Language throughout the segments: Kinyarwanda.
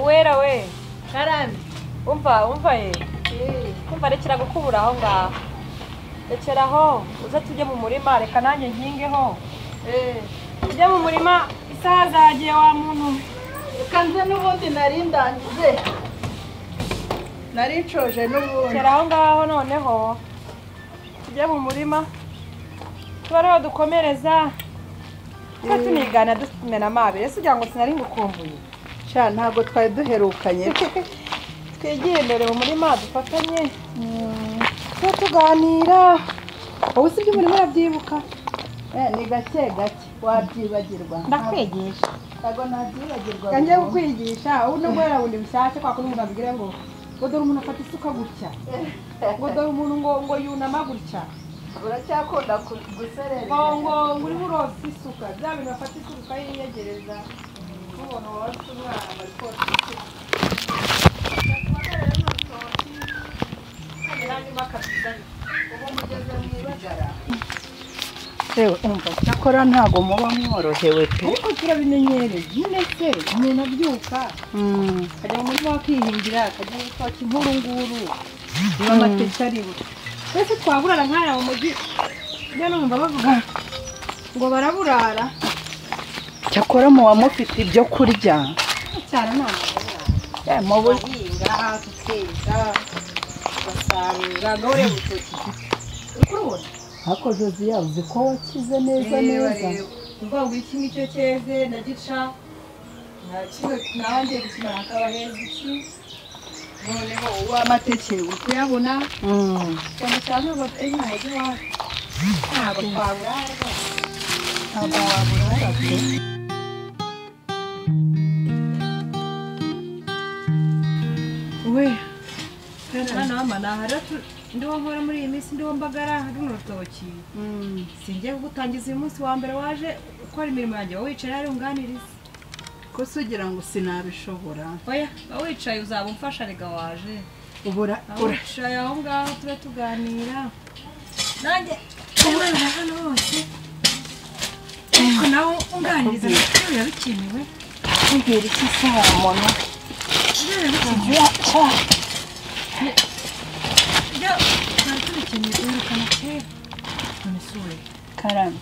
Uwera we Karame umva ye umva rekera gukubura aho ngaho rekeraho uze tujye mu murima reka nanjye nkingeho tujye mu murima isaha zagiye wa muntu kanze n'ubundi nari ndangije nari ncoje n'ubundi rekera aho ngaho noneho tujye mu murima tuba ariho dukomereza tuba tunigana dutumena amabi ese ugira ngo sinari ngukumbuye sha ntabwo twari duherukanye twigendere mu murima dufatanye tuba tuganira wowe si iby'umurima urabyibuka ni gake gake wabyibagirwa ndakwigisha ntabwo nabyibagirwa kanjye kukwigisha ubu nubwo bundi bishyashya kwa kundi umuntu abwira ngo dore umuntu afata isuka gutya ngo dore umuntu ngo yunama gutya uracyakunda guserera ngo urimo uroza isuka bya bintu bafata isuka ukayiyegereza n'umuntu wose umwana bari kose isuka cyakora ntabwo muba mworohewe pe ariko turabimenyereye nyine se umuntu abyuka akajya mu murima akihingira akajya gutoka impurunguru niba amateke ariwe twese twaburara nk'aya mu mujyi ujya numva bavuga ngo baraburara cyakora muba mufite ibyo kurya cyane ntabwo mu guhinga tukeza tugasarura gahore butoki uri kurubona ariko Josiya uzi ko wakize neza neza uvuga ngo iki ngicyo cyeze ndagica nanjye gukimara hakaba heza iki noneho uw'amateke uri kuyabona cyane cyane ngo intege iwacu ntabwo twaburara ntabwo waburara pe we kana mama nahara ndiho nkora muri iyi minsi ndiho mbagara runo rutoki singiye kugutangiza uyu munsi wa mbere waje ukora imirimo yanjye wowe wicaye ari unganiriza ko se ugira ngo sinabishobora oya wicaye uzaba umfasha rega waje ubura uricaye aho ngaho tube tuganira nanjye uburana hano hose ariko nawe unganiriza biba bikenewe kubwira iki saha muntu Karame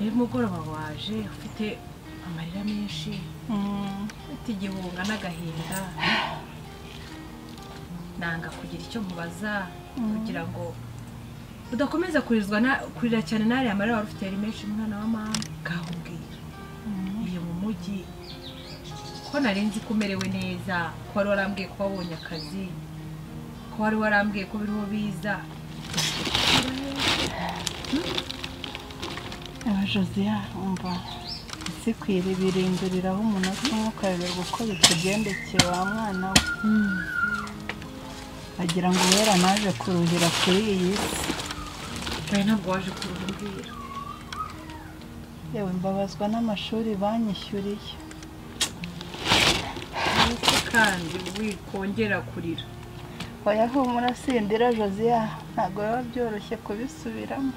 rero umugoroba waje ufite amarira menshi ufite igihunga n'agahinda nanga kugira icyo mubaza kugira ngo udakomeza kurira cyane n'ariya amarira wari ufite yari menshi umwana wa mama gahubwira iyo mu mujyi ko narenze ko umerewe neza ko wari warambwiye ko wabonye akazi ko wari warambwiye ko biriho biza Josiya umva isi kwira ibirinduriraho umunota umwe ukayoberwa uko bikugendekeye wa mwana we agira ngo wera naje kuruhira kuri iyi si we ntabwo waje kuruhira yewe mbabazwa n'amashuri banyishyuriye kandi wikongera kurira oya humura sindira Josiya ntabwo biba byoroshye kubisubiramo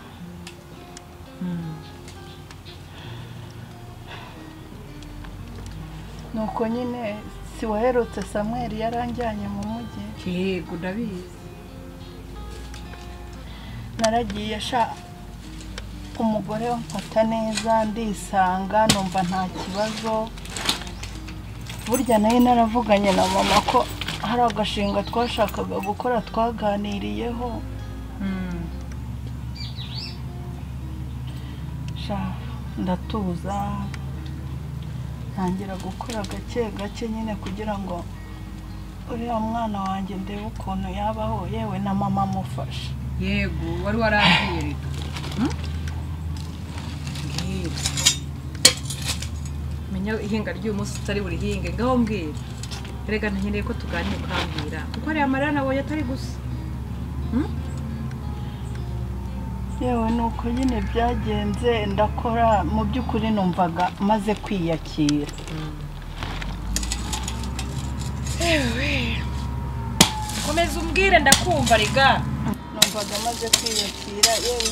nuko nyine si waherutse Samuel yaranjyanye mu mujyi yego ndabizi naragiye umugore wamfata neza ndisanga numva nta kibazo burya nayo naravuganye na mama ko hari agashinga twashakaga gukora twaganiriyeho ndatuza ntangira gukora gake gake nyine kugira ngo uriya mwana wanjye ndebe ukuntu yabaho yewe na mama amufasha yego wari warambwiye menya ihinga ry'uyu munsi utari burihinge ngaho mbwira rega nkeneye ko tuganira ukambwira kuko ariya amarira nabonye atari gusa yewe nuko nyine byagenze ndakora mu by'ukuri numvaga maze kwiyakira komeza umbwire ndakumva riga. numvaga amaze kwiyakira yewe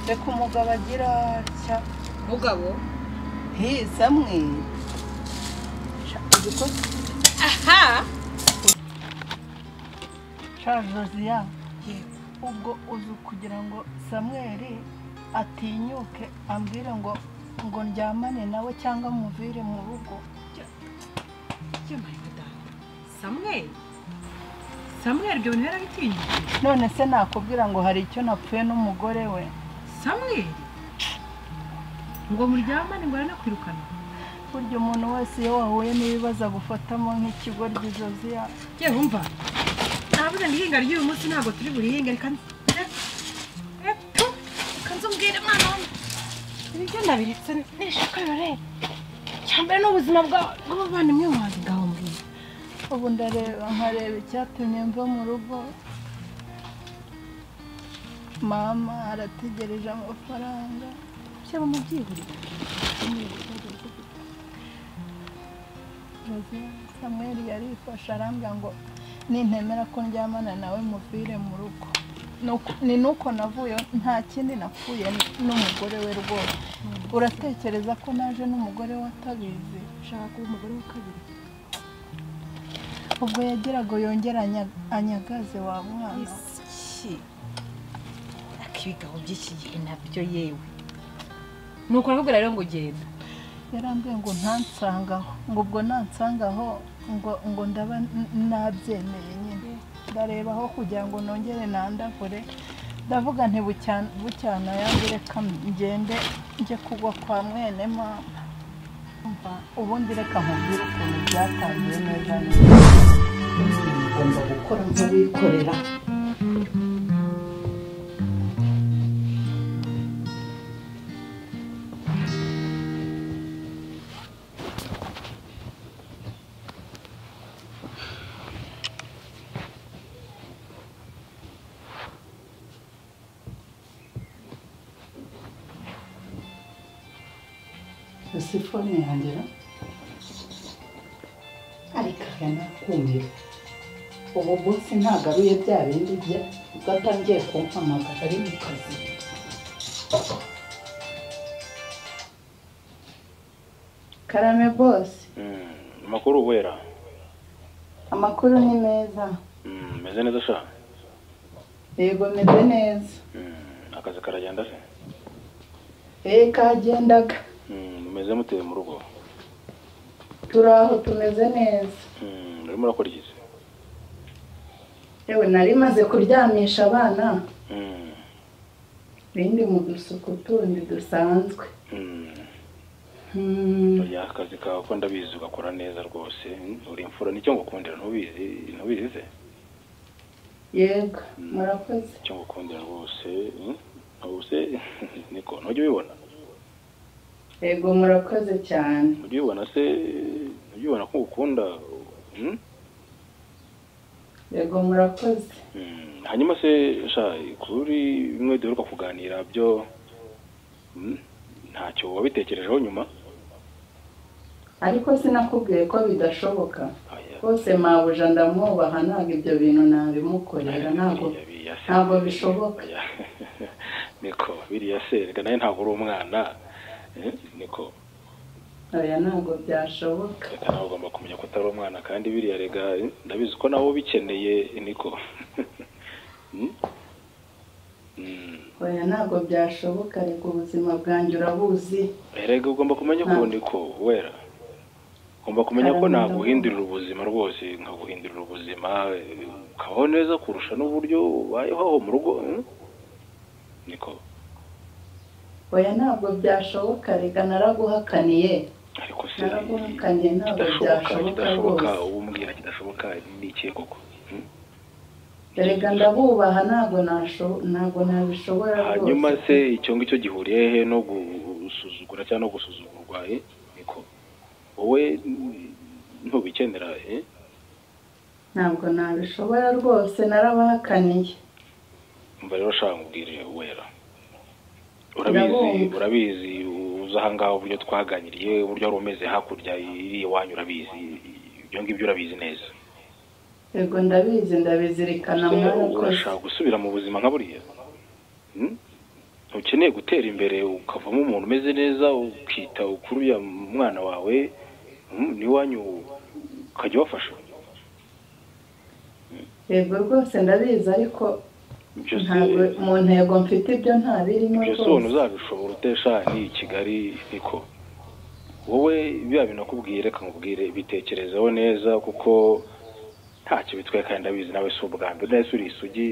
reka umugabo agira atya. Mugabo Samweli aha Josiya ubwo uzi kugira ngo Samweli atinyuke ambwire ngo ndyamane nawe cyangwa muvire mu rugo. Samweli ibyo bintu yarabitinyuka. None se nakubwira ngo hari icyo napfuye n'umugore we. Samweli ngo muryamane ngo aranakwirukana. Burya umuntu wese iyo wahuye n'ibibazo agufatamo nk'ikigoryi Josiya. Ye wumva nabuze ndihinga ry'uyu munsi ntabwo turi burihinge reka kanzumbwire mwana wanjye ibyo nabiritse nishaka rero cyambere n'ubuzima bw'abavandimwe wanjye ngaho mbwira. Ubu ndareba nkareba icyatumye mva mu rugo. Mama arategereje amafaranga cyaba mu byihuriro. Samweli yarifashe arambwira ngo nintemera ko ndyamana nawe muvire mu rugo. Ni nuko navuye nta kindi napfuye n'umugore we rwose. Uratekereza ko naje n'umugore we atabizi? Ushaka kuba umugore wa kabiri? Ubwo yageraga yongera anyagaze wa mwana. Akibigaho by'iki gihe nabyo yewe nuko nakubwira rero ngo genda. Yarambwiye ngo ntansangaho ngo ubwo nansangaho ngo ndaba nabyemeye nyine. Ndareba aho kugira ngo nongere nandavure ndavuga nti bucyana yanjye reka ngende njye kugwa kwa mwene mama. Ubundi reka nkubwire ukuntu byatangiye neza neza. Ugomba gukora nk'uwikorera. Sifone yanjye ariko yanakumira ubu bose ntagaruye bya bindi bya gatangiye kumpamagara ari mu kazi. Karame boss. Amakuru wera? Amakuru ni meza. Meze neza sha? Yego meze neza. Akazi karagenda se? Kagendaga. Mumeze muteye mu rugo? Turaho tumeze neza. Urimo urakora iki? Yewe nari maze kuryamisha abana. Bindi mu dusuku tundi dusanzwe. Ya akazi kawe ko ndabizi ugakora neza rwose. Uri imfura nicyo ngukundira ntubizi se? Yego murakoze. Icyo ngukundira rwose ubuse niko ntujye ubibona. Yego murakoze cyane. Ujye ubibona se ujye ubona ko ukunda. Yego murakoze. Hanyuma se sha kuri bimwe duheruka kuganira byo ntacyo wabitekerejeho nyuma? Ariko sinakubwiye ko bidashoboka. Bose mabuja ndamwubaha ntabwo ibyo bintu nabimukorera ntabwo bishoboka. Niko biriya se reka nawe ntabwo uri umwana niko. Oya ntabwo byashoboka. Reka nawe ugomba kumenya ko utari umwana kandi biriya rega ndabizi ko nawe ubikeneye niko. Oya ntabwo byashoboka reka ubuzima bwanjye urabuzi. Rega ugomba kumenya ko niko wera. Ugomba kumenya ko naguhindurira ubuzima rwose nkaguhindurira ubuzima ukabaho neza kurusha n'uburyo ubayeho mu rugo niko. Oya ntabwo byashoboka reka naraguhakaniye. Ariko se naraguhakaniye ntabwo byashoboka rwose. Umbwira kidashoboka ni iki koko? Rega ndabubaha ntabwo nabishobora rwose. Hanyuma se icyo ngicyo gihuriye he no gusuzugura cyangwa no gusuzugurwa niko? Wowe ntubikenera ntabwo nabishobora rwose narabahakaniye. Umva rero shaka ngubwire wera. Urabizi uza ahangaha uburyo twaganiriye uburyo wari umeze hakurya iri iwanyu urabizi ibyo ngibyo urabizi neza. Yego ndabizirikana mwarakoze. Urashaka gusubira mu buzima nka buriya? Ukeneye gutera imbere ukavamo umuntu umeze neza ukita ukuruya umwana wawe niwanyu ukajya wafasha. Yego rwose ndabizi ariko ntabwo mu ntego mfite ibyo ntabirimo rwose. Byose uzabishobora utesha ni Kigali niko. Wowe biba binakubwire reka nkubwire bitekerezeho neza kuko ntacyo bitwaye kandi ndabizi nawe si ubwa mbere nese uri isugi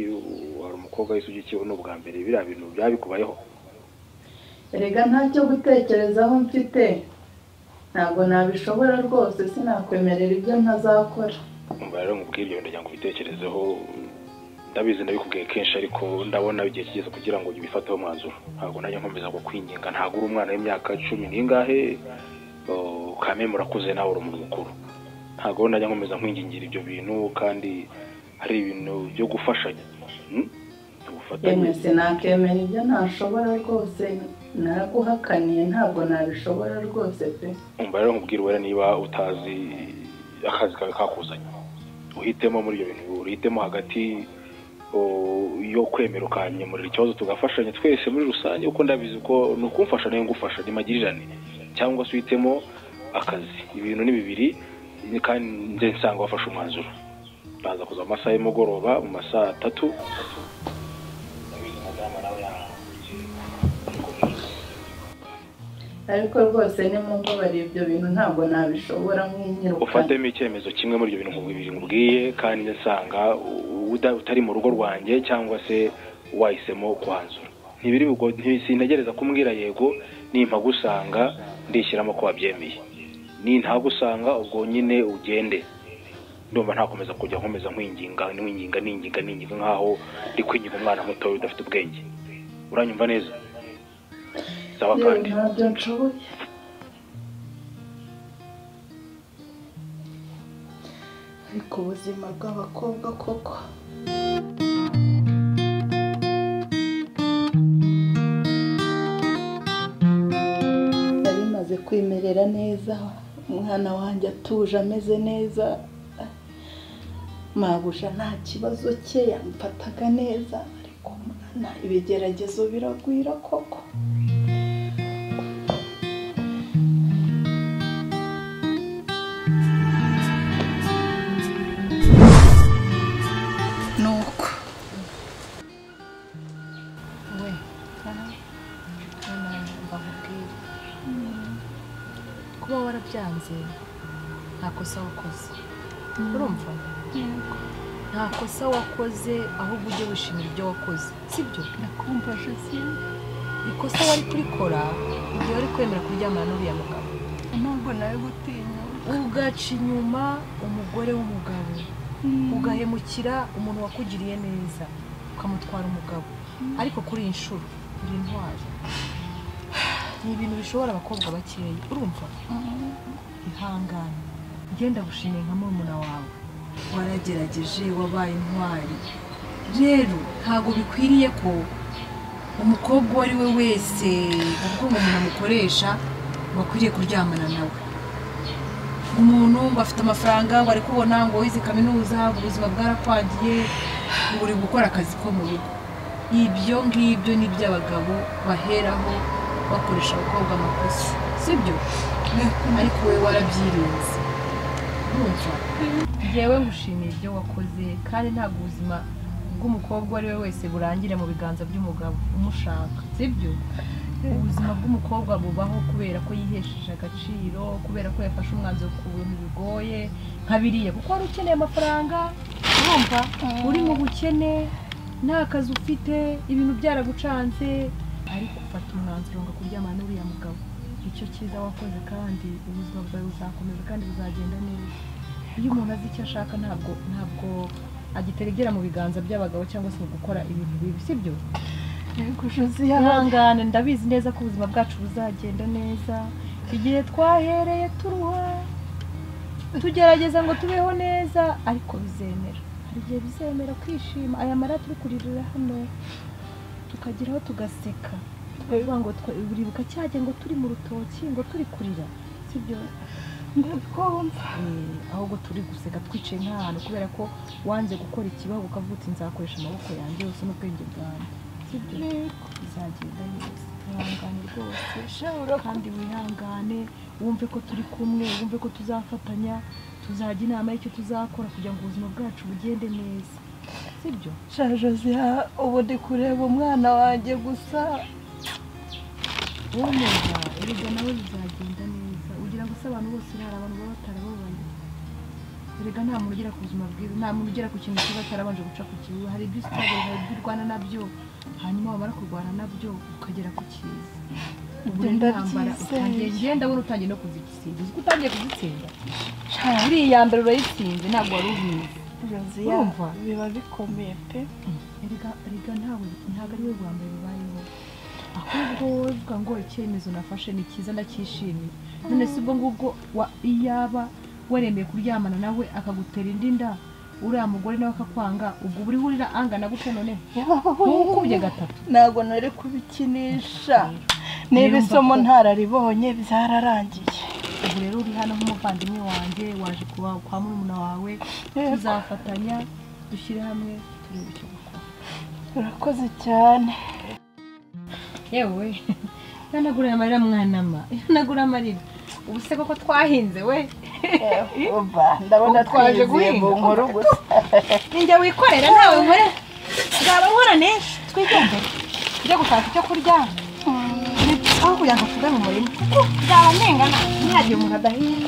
wari umukobwa w'isugi kiwe n'ubwa mbere biriya bintu byabikubayeho. Erega ntacyo gutekerezaho mfite ntabwo nabishobora rwose sinakwemerera ibyo ntazakora. Umva rero nkubwire ibyo ndagira ngo ubitekerezeho ndabizi ndabikubwiye kenshi ariko ndabona igihe kigeze kugira ngo ubifateho umwanzuro. Ntabwo najya nkomeza kukwinginga ntabwo uri umwana w'imyaka 10 n'ingahe kame murakuze nawe uri umuntu mukuru. Ntabwo najya nkomeza nkwingingira ibyo bintu kandi hari ibintu byo gufashanya. Yemwe sinakemera ibyo ntashobora rwose naraguhakaniye ntabwo nabishobora rwose pe. Umva rero nkubwire wera niba utazi akazi kawe kakuzanye uhitemo muri ibyo bintu uhitemo hagati yo kwemera ukanyemurira ikibazo tugafashanya twese muri rusange uko ndabizi ko ni ukumfasha nayo ngufasha ni magirirane cyangwa se uhitemo akazi. Ibintu ni bibiri kandi nze nsanga wafashe umwanzuro. Baza kuza amasaha y'umugoroba mu masaha 3 ariko rwose nimumbabarira ibyo bintu ntabwo nabishobora nk'inyiruka. Ufatemo icyemezo kimwe muri ibyo bintu bibiri nkubwiye kandi nsanga utari mu rugo rwanjye cyangwa se wahisemo kwanzura. Ntibiri ubwo ntisintegereza kumbwira yego nimpa gusanga ndishyiramo ko wabyemeye. Ni nta gusanga ubwo nyine ugende. Ndumva ntakomeza kujya nkomeza nkwinginga nkaho ndi kwinginga umwana muto udafite ubwenge. Uranyumva neza? Sawa kandi. Ntabyo nshoboye. Ariko ubuzima bw'abakobwa koko. Nari maze kwimerera neza umwana wanjye atuje ameze neza. Mabuja nta kibazo cye yamfataga neza ariko umwana ibigeragezo biragwira koko. Nuko we mbabwire kuba warabyanze nta kosa wakoze. Urumva nta kosa wakoze ahubwo ujye wishimira ibyo wakoze sibyo? nakumvaje si ikosa wari kurikora igihe wari kwemera kuryamana n'uriya mugabo ntabwo nawe gutinya ugaca inyuma umugore w'umugabo ugahemukira umuntu wakugiriye neza ukamutwara umugabo ariko kuri iyi nshuro uri intwari. Ni ibintu bishobora abakobwa bakeya urumva. Ihangane genda gushimira nka murumuna wawe waragerageje wabaye intwari. Rero ntabwo bikwiriye ko umukobwa uwo ari we wese ubwo umuntu amukoresha bakwiriye kuryamana nawe. Umuntu ngo afite amafaranga ngo ari kubona ngo wize kaminuza ubuzima bwarakwagiye ngo uri gukora akazi ko mu rugo. Ibyo ngibyo ni by'abagabo baheraho bakoresha abakobwa amakosa sibyo? Ariko we warabyirinze. Urumva yewe ngushimiye ibyo wakoze kandi ntabwo ubuzima bw'umukobwa ari we wese burangire mu biganza by'umugabo umushaka sibyo? Ubuzima bw'umukobwa bubaho kubera ko yihesheje agaciro, kubera ko yafashe umwanzuro ku bintu bigoye nka biriya kuko wari ukeneye amafaranga. Urumva uri mu bukene nta kazi ufite ibintu byaragucanze ariko ufata umwanzuro ngo kuryamana n'uriya mugabo. Icyo cyiza wakoze kandi ubuzima bwawe buzakomeza kandi buzagenda neza. Iyo umuntu azi icyo ashaka ntabwo agiteregera mu biganza by'abagabo cyangwa se gukora ibintu bibi sibyo? Ihangane ndabizi neza ko ubuzima bwacu buzagenda neza. Igihe twahereye turuha tugerageza ngo tubeho neza ariko bizemera. Hari igihe bizemera kwishima aya mara turi kuririra hano tukageraho tugaseka tukavuga ngo buribuka cyajye ngo turi mu rutoki ngo turi kurira sibyo? ndakumva ahubwo turi guseka twicaye nk'ahantu kubera ko wanze gukora ikibaho ukavuga uti nzakoresha amaboko yanjye yose n'ubwenge bwanjye sibyo bizagenda neza wihangane rwose kandi wihangane wumve ko turi kumwe wumve ko tuzafatanya tuzajya inama y'icyo tuzakora kugira ngo ubuzima bwacu bugende neza sibyo Josiya ubu ndi kureba umwana wanjye gusa wumva erega nawe bizagenda neza ugira ngo se abantu bose hari abantu baba batarababaye erega nta muntu ugera ku buzima bwiza nta muntu ugera ku kintu kiba atarabanje guca ku kibuga hari ibyo usitabira hari ibyo urwana nabyo hanyuma wamara kurwana nabyo ukagera ku cyiza ubu ndambara utangiye ngenda abona utangiye no kuzitsinda uzi ko utangiye kuzitsinda uriya mbere urayitsinze ntabwo wari ubizi Josiya biba bikomeye pe erega ntabwo ari we bwa mbere bibayeho ahubwo wowe uvuga ngo icyemezo nafashe ni cyiza ndacyishimiye none si ubwo ngubwo iyaba waremeye kuryamana nawe akagutera indi nda uriya mugore nawe akakwanga ubwo buri hurira angana gute none ntukubye gatatu ntabwo nari kubikinisha niba isomo ntararibonye byararangiye ubu rero uri hano nk'umuvandimwe wanjye waje kwa murumuna wawe tuzafatanya dushyire hamwe turebe icyo gukora urakoze cyane yewe yanagura amarira mwanama yanagura amarira ubu se koko twahinze we ndabona twaje guhinga nkuru gusa ninjye wikorera nawe nkore nzaba nkora nenshi twigendere tujye gushaka icyo kurya aho kugira ngo tuve mu murima kuko byaba nengana ntihagiye umuntu adahinga